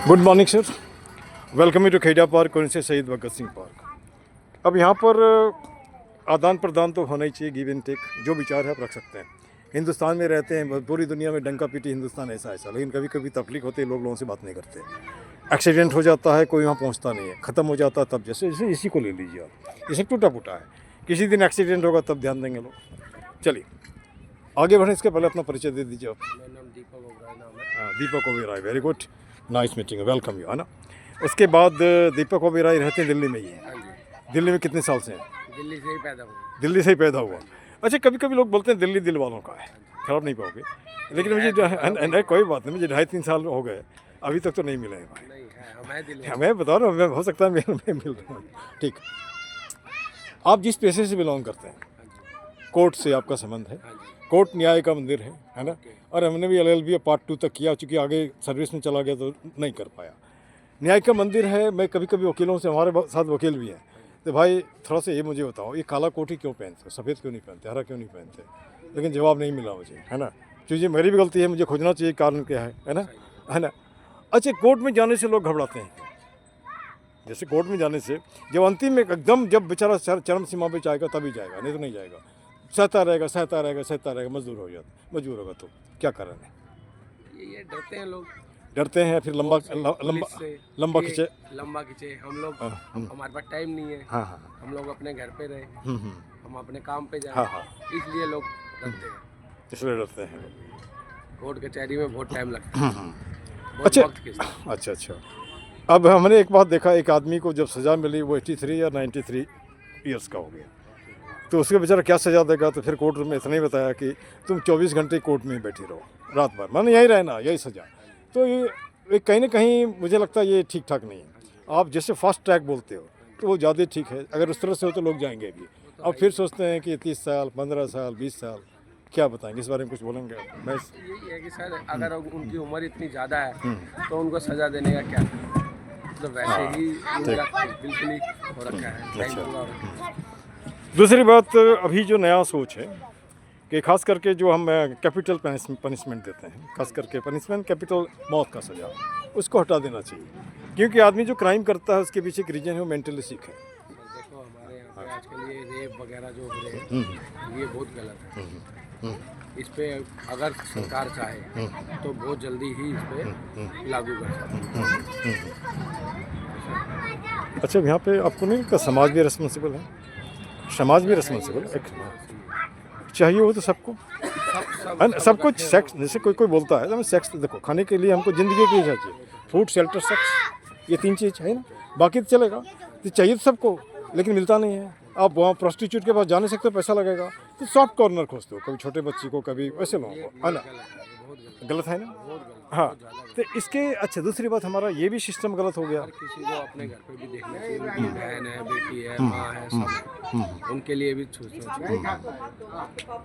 Good morning sir, welcome to Kheda park कौन से शहीद भगत सिंह पार्क। अब यहाँ पर आदान प्रदान तो होना ही चाहिए, गिव एंड टेक। जो विचार है आप रख सकते हैं। हिंदुस्तान में रहते हैं, पूरी दुनिया में डंका पीटी हिंदुस्तान ऐसा ऐसा, लेकिन कभी कभी तकलीफ होती है, लोगों से बात नहीं करते। एक्सीडेंट हो जाता है, कोई वहाँ पहुँचता नहीं है, ख़त्म हो जाता है तब। जैसे जैसे इसी को ले लीजिए आप, इसे टूटा फूटा है, किसी दिन एक्सीडेंट होगा तब ध्यान देंगे लोग। चलिए आगे बढ़ें, इसके पहले अपना परिचय दे दीजिए आप। मेरा नाम दीपक ओबराय नाम है। हाँ, Deepak Oberoi, very good, nice meeting, welcome you, है ना। उसके बाद दीपक ओबेरॉय रहते हैं दिल्ली में ही है। हाँ जी, दिल्ली में कितने साल से हैं? दिल्ली से ही पैदा हुआ। दिल्ली से ही पैदा हुआ। अच्छा, कभी कभी लोग बोलते हैं दिल्ली दिल वालों का है, खराब नहीं पाओगे, लेकिन मुझे नहीं, कोई बात नहीं, मुझे 2.5-3 साल हो गए, अभी तक तो नहीं मिले हैं भाई। नहीं है, हमें दिल्ली। मैं बता रहा हूँ, मैं हो सकता है मैं मिल रहा हूँ। ठीक, आप जिस पेशे से बिलोंग करते हैं, हाँ जी, कोर्ट से आपका संबंध है, हाँ जी, कोर्ट न्याय का मंदिर है ना। और हमने भी LLB पार्ट 2 तक किया, चूँकि आगे सर्विस में चला गया तो नहीं कर पाया। न्याय का मंदिर है। मैं कभी कभी वकीलों से, हमारे साथ वकील भी हैं, तो भाई थोड़ा सा ये मुझे बताओ, ये काला कोटी क्यों पहनते हो, सफ़ेद क्यों नहीं पहनते, हरा क्यों नहीं पहनते? लेकिन जवाब नहीं मिला मुझे, है ना। क्योंकि मेरी भी गलती है, मुझे खोजना चाहिए कारण क्या है ना, है ना। अच्छा, कोर्ट में जाने से लोग घबराते हैं। जैसे कोर्ट में जाने से जब अंतिम में एकदम, जब बेचारा चरम सीमा पे जाएगा तभी जाएगा, नहीं तो नहीं जाएगा। सहता रहेगा, मजबूर होगा तो क्या कारण है? ये डरते हैं लोग, डरते हैं, फिर लंबा पुलिस से, लंबा ये खींचे। लंबा खींचे। हम लोग, हमारे पास टाइम नहीं है। हाँ हाँ हम लोग अपने घर पे रहे, हम्म, हम अपने काम पे जाए, हाँ हाँ, इसलिए लोग डरते हैं। इसलिए डरते हैं। कोर्ट कचहरी में बहुत टाइम लगता है, बहुत अच्छा वक्त खींचता है। अच्छा। अब हमने एक बात देखा, एक आदमी को जब सज़ा मिली वो 83 या 93 ईयर्स का हो गया, तो उसके बेचारा क्या सज़ा देगा? तो फिर कोर्ट में इतना ही बताया कि तुम 24 घंटे कोर्ट में बैठी रहो, रात भर, माने यहीं रहना, यही सज़ा। तो ये कहीं ना कहीं मुझे लगता है ये ठीक ठाक नहीं है। आप जैसे फास्ट ट्रैक बोलते हो तो वो ज़्यादा ठीक है, अगर उस तरह से हो तो लोग जाएंगे भी। अब फिर सोचते हैं कि 30 साल, 15 साल, 20 साल, क्या बताएंगे इस बारे में, कुछ बोलेंगे? मैं यही है कि सर, अगर उनकी उम्र इतनी ज़्यादा है तो उनको सज़ा देने का क्या है? मतलब वैसे ही उनका बिल्कुल ही हो रखा है, टाइम पूरा हो रखा है। दूसरी बात, अभी जो नया सोच है कि खास करके जो हम कैपिटल पनिशमेंट देते हैं, खास करके पनिशमेंट कैपिटल, मौत का सज़ा, उसको हटा देना चाहिए। क्योंकि आदमी जो क्राइम करता है उसके पीछे एक रीजन है, वो मेंटली सिक है। देखो, हमारे यहाँ पे आजकल ये रेप वगैरह जो हो रहे हैं, ये बहुत गलत है। इस पे अगर सरकार चाहे तो बहुत जल्दी ही इस पे लागू कर सकती है। अच्छा, यहाँ पे आपको नहीं लगता समाज भी रिस्पॉन्सिबल है? समाज भी रिस्पॉन्सिबल है, चाहिए हो तो सबको, है ना, सब कुछ। सेक्स, जैसे कोई बोलता है तो सेक्स, देखो खाने के लिए हमको ज़िंदगी की चाहिए, फूड, शेल्टर, सेक्स, ये 3 चीज़ है ना, बाकी तो चलेगा। तो चाहिए तो सबको, लेकिन मिलता नहीं है। आप वहाँ प्रोस्टिट्यूट के पास जा नहीं सकते, पैसा लगेगा, तो सॉफ्ट कॉर्नर खोजते हो, कभी छोटे बच्ची को, कभी वैसे लोगों को, है ना। गलत है ना, हाँ। तो इसके, अच्छा दूसरी बात, हमारा ये भी सिस्टम गलत हो गया। किसी को अपने घर पे भी देखना चाहिए, उनकी बहन है, बेटी है, माँ है, सब उनके लिए भी सोचना चाहिए।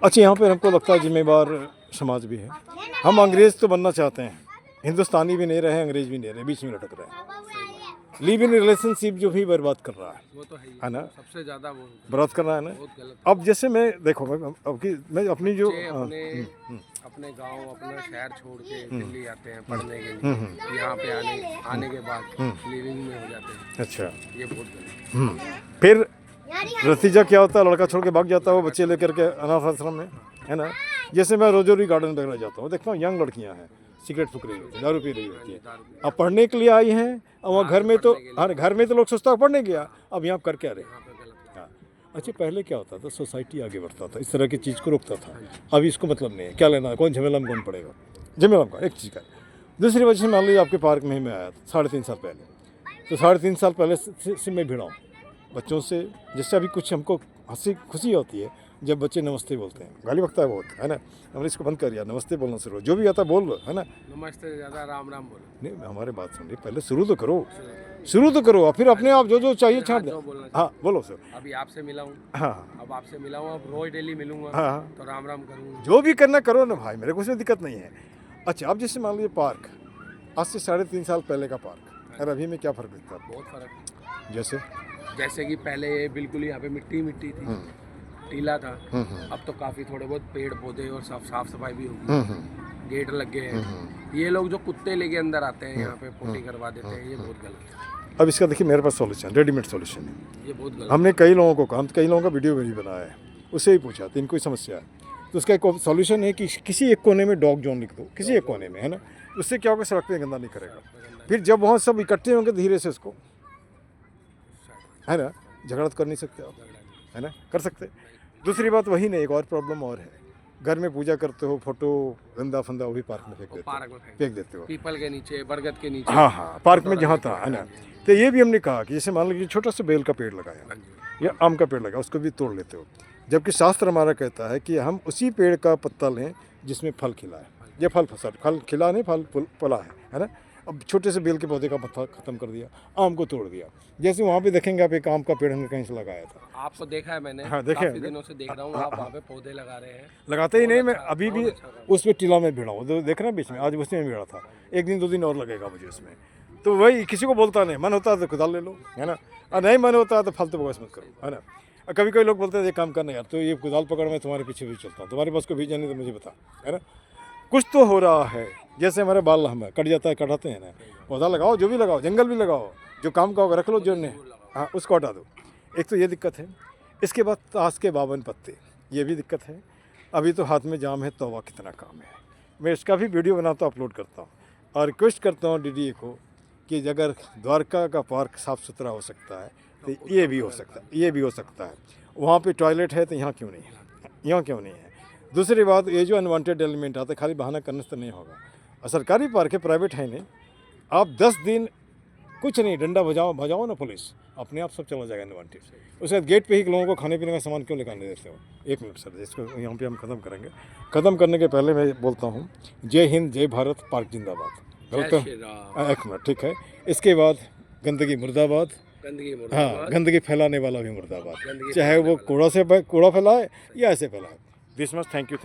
अच्छा, यहाँ पर हमको लगता है जिम्मेवार समाज भी है। हम अंग्रेज़ तो बनना चाहते हैं, हिंदुस्तानी भी नहीं रहे, अंग्रेज़ भी नहीं रहे, बीच में लटक रहे हैं। लिव इन रिलेशनशिप जो भी बर्बाद कर रहा वो तो है ना, सबसे ज़्यादा वो बर्बाद कर रहा है ना। बहुत गलत। अब जैसे मैं देखो, मैं अपनी जो अपने गांव, अपना शहर छोड़ के दिल्ली आते हैं पढ़ने के लिए, यहाँ पे आने के बाद लिविंग में हो जाते हैं। अच्छा, ये बहुत गलत है। फिर नतीजा क्या होता है? लड़का छोड़ के भाग जाता है वो बच्चे लेकर के अनाथ आश्रम में, है ना। जैसे मैं रोजोरी गार्डन वगैरह जाता हूँ, देखता हूँ यंग लड़कियाँ हैं, सिगरेट फूक रही होती है, दारू पी रही होती है। अब पढ़ने के लिए आई हैं, और वहाँ घर में तो, हाँ, घर में तो लोग सोचता है पढ़ने गया, अब यहाँ कर क्या रहे। यहाँ पे गलत है। हाँ। अच्छा, पहले क्या होता था, सोसाइटी आगे बढ़ता था, इस तरह की चीज़ को रोकता था। अभी इसको मतलब नहीं है, क्या लेना है, कौन झमेला में कौन पड़ेगा, झमेला में एक चीज़ का। दूसरी वजह से मान लीजिए आपके पार्क में ही मैं आया था 3.5 साल पहले, तो 3.5 साल पहले से मैं भिड़ा हूँ बच्चों से। जैसे अभी कुछ हमको हंसी खुशी होती है जब बच्चे नमस्ते बोलते हैं, गाली बकता है बहुत, है ना। हमने इसको बंद कर दिया, नमस्ते बोलना शुरू हो, जो भी आता बोल लो, है ना। नमस्ते ज़्यादा राम राम बोलो। नहीं, हमारे बात सुनिए, पहले शुरू तो करो, और फिर अपने आप जो चाहिए छाड़ दो। हाँ बोलो सर। अभी आपसे मिला हूँ, हाँ अब आपसे मिला हूँ, अब रोज डेली मिलूंगा, हाँ, तो राम राम करूँगा। जो भी करना करो ना भाई, मेरे को उसमें दिक्कत नहीं है। अच्छा, अब जैसे मान लीजिए पार्क, आज से 3.5 साल पहले का पार्क और अभी में क्या फ़र्क दिखता है? बहुत फर्क है। जैसे कि पहले ये बिल्कुल यहाँ पे मिट्टी थी, टीला था। अब तो काफ़ी थोड़े बहुत पेड़ पौधे और साफ सफाई भी होगी, गेट लग गए हैं, ये लोग जो कुत्ते लेके अंदर आते हैं यहाँ पे पोटी करवा देते हैं, ये बहुत गलत है। अब इसका देखिए मेरे पास सॉल्यूशन, रेडीमेड सॉल्यूशन है। ये बहुत गलत हमने कई लोगों को कहा, कई लोगों का वीडियो भी बनाया है, उससे ही पूछा तो इनको समस्या है, तो उसका एक सॉल्यूशन है कि किसी एक कोने में डॉग जोन लिख दो, किसी एक कोने में, है ना। उससे क्या होगा, सड़क पे गंदा नहीं करेगा। फिर जब वहाँ सब इकट्ठे होंगे धीरे से उसको, है ना, झगड़ा तो कर नहीं सकते आप, है ना, कर सकते। दूसरी बात वही नहीं, एक और प्रॉब्लम और है, घर में पूजा करते हो, फोटो गंदा फंदा वो भी पार्क में फेंक देते हो, पार्क में फेंक देते हो। पीपल के नीचे, बरगद के नीचे। हाँ हाँ, पार्क में जहाँ था, है ना। तो ये भी हमने कहा कि जैसे मान लीजिए छोटा सा बेल का पेड़ लगाया या आम का पेड़ लगाया, उसको भी तोड़ लेते हो, जबकि शास्त्र हमारा कहता है कि हम उसी पेड़ का पत्ता लें जिसमें फल खिला है। ये फल खिला नहीं, फल पला है ना। अब छोटे से बेल के पौधे का पत्ता खत्म कर दिया, आम को तोड़ दिया। जैसे वहाँ पे देखेंगे आप, एक आम का पेड़ हमने कहीं से लगाया था, आपको देखा है मैंने, हाँ, देखे काफी दिनों से देख रहा हूँ आप वहाँ पे पौधे लगा रहे हैं। लगाते ही नहीं, मैं अच्छा, अभी भी बहुत अच्छा उस पर टीला में भिड़ा हूँ, देख रहे हैं बीच में, आज उसी में भिड़ा था। एक दिन 2 दिन और लगेगा मुझे उसमें। तो वही किसी को बोलता नहीं, मन होता है तो कुदाल ले लो, है ना, और नहीं मन होता है तो फालतू बकवास मत करो, है ना। और कभी कोई लोग बोलते हैं ये काम करना यार, तो ये कुदाल पकड़ मैं तुम्हारे पीछे भी चलता हूँ, तुम्हारे पास को भी जाने तो मुझे बता, है ना। कुछ तो हो रहा है, जैसे हमारे बाल हमें कट जाता है, कटाते हैं ना, पौधा लगाओ, जो भी लगाओ, जंगल भी लगाओ, जो काम का होगा रख लो, जो नहीं, हाँ उसको हटा दो। एक तो ये दिक्कत है। इसके बाद ताश के 52 पत्ते, ये भी दिक्कत है। अभी तो हाथ में जाम है, तौबा कितना काम है। मैं इसका भी वीडियो बनाता हूँ, अपलोड करता हूँ, और रिक्वेस्ट करता हूँ DDA को कि अगर द्वारका का पार्क साफ़ सुथरा हो सकता है तो ये भी हो सकता है, ये भी हो सकता है। वहाँ पे टॉयलेट है तो यहाँ क्यों नहीं है, यहाँ क्यों नहीं है। दूसरी बात, ये जो अनवांटेड एलिमेंट आते खाली बहाना करने से तो नहीं होगा। और सरकारी पार्क है, प्राइवेट है नहीं। आप 10 दिन कुछ नहीं, डंडा बजाओ ना पुलिस, अपने आप सब चला जाएगा अनवांटेड। उसके बाद गेट पे ही लोगों को खाने पीने का सामान क्यों लेकर देते हो। 1 मिनट सर, इसको यहाँ पे हम ख़त्म करेंगे। ख़त्म करने के पहले मैं बोलता हूँ, जय हिंद, जय भारत, पार्क जिंदाबाद। जय श्री राम। 1 मिनट, ठीक है। इसके बाद गंदगी मुर्दाबाद, गंदगी हाँ, मुर्दाबाद। गंदगी फैलाने वाला भी मुर्दाबाद, गंदगी चाहे वो कूड़ा फैलाए या ऐसे फैलाए। This much, thank you.